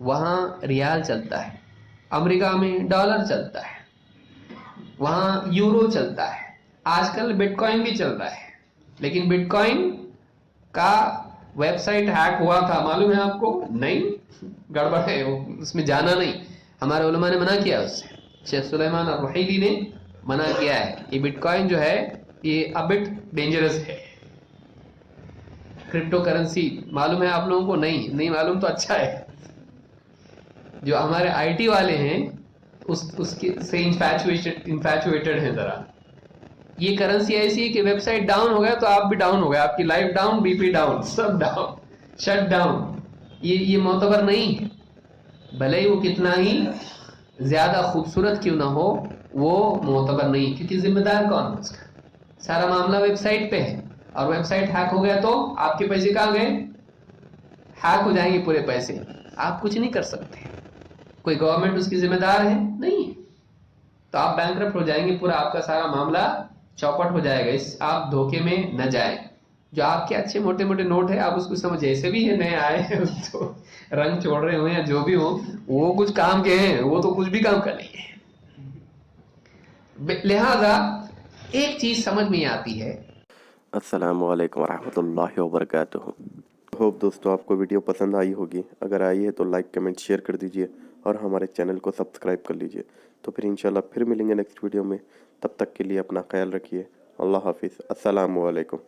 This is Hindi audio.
वहाँ रियाल चलता है, अमेरिका में डॉलर चलता है, वहाँ यूरो चलता है, आजकल बिटकॉइन भी चल रहा है। लेकिन बिटकॉइन का वेबसाइट हैक हुआ था, मालूम है आपको? नहीं, गड़बड़ है वो, उसमें जाना नहीं। हमारे उलमा ने मना किया उससे, शेख सुलेमान और रुहैली ने मना किया है कि बिटकॉइन जो है ये अबिट डेंजरस है। क्रिप्टो करेंसी मालूम है आप लोगों को? नहीं मालूम तो अच्छा है। जो हमारे आईटी वाले हैं उसके से इन्फैचुएटेड है जरा। ये करेंसी ऐसी है कि वेबसाइट डाउन हो गया तो आप भी डाउन हो गए, आपकी लाइफ डाउन, बीपी डाउन, सब डाउन, शट डाउन। ये मोतबर नहीं है, भले ही वो कितना ही ज्यादा खूबसूरत क्यों ना हो, वो मोतबर नहीं, क्योंकि जिम्मेदार कौन है उसका? सारा मामला वेबसाइट पे है, और वेबसाइट हैक हो गया तो आपके पैसे कहाँ गए? हैक हो जाएंगे पूरे पैसे, आप कुछ नहीं कर सकते। कोई गवर्नमेंट उसकी जिम्मेदार है? नहीं। तो आप बैंकरप्ट हो जाएंगे, पूरा आपका सारा मामला चौपट हो जाएगा। इस आप धोखे में न जाए। जो आपके अच्छे मोटे मोटे नोट है आप उसको समझ, ऐसे भी है नए आए हैं तो रंग छोड़ रहे हो या जो भी हो, वो कुछ काम के हैं, वो तो कुछ भी काम कर लेंगे। लिहाजा एक चीज समझ में आती है। अस्सलामु अलैकुम वरहमतुल्लाहि वबरकातुहू। होप दोस्तों आपको वीडियो पसंद आई होगी। अगर आई है तो लाइक कमेंट शेयर कर दीजिए और हमारे चैनल को सब्सक्राइब कर लीजिए। तो फिर इंशाल्लाह फिर मिलेंगे नेक्स्ट वीडियो में। तब तक के लिए अपना ख्याल रखिए। अल्लाह हाफिज़। अस्सलामु अलैकुम।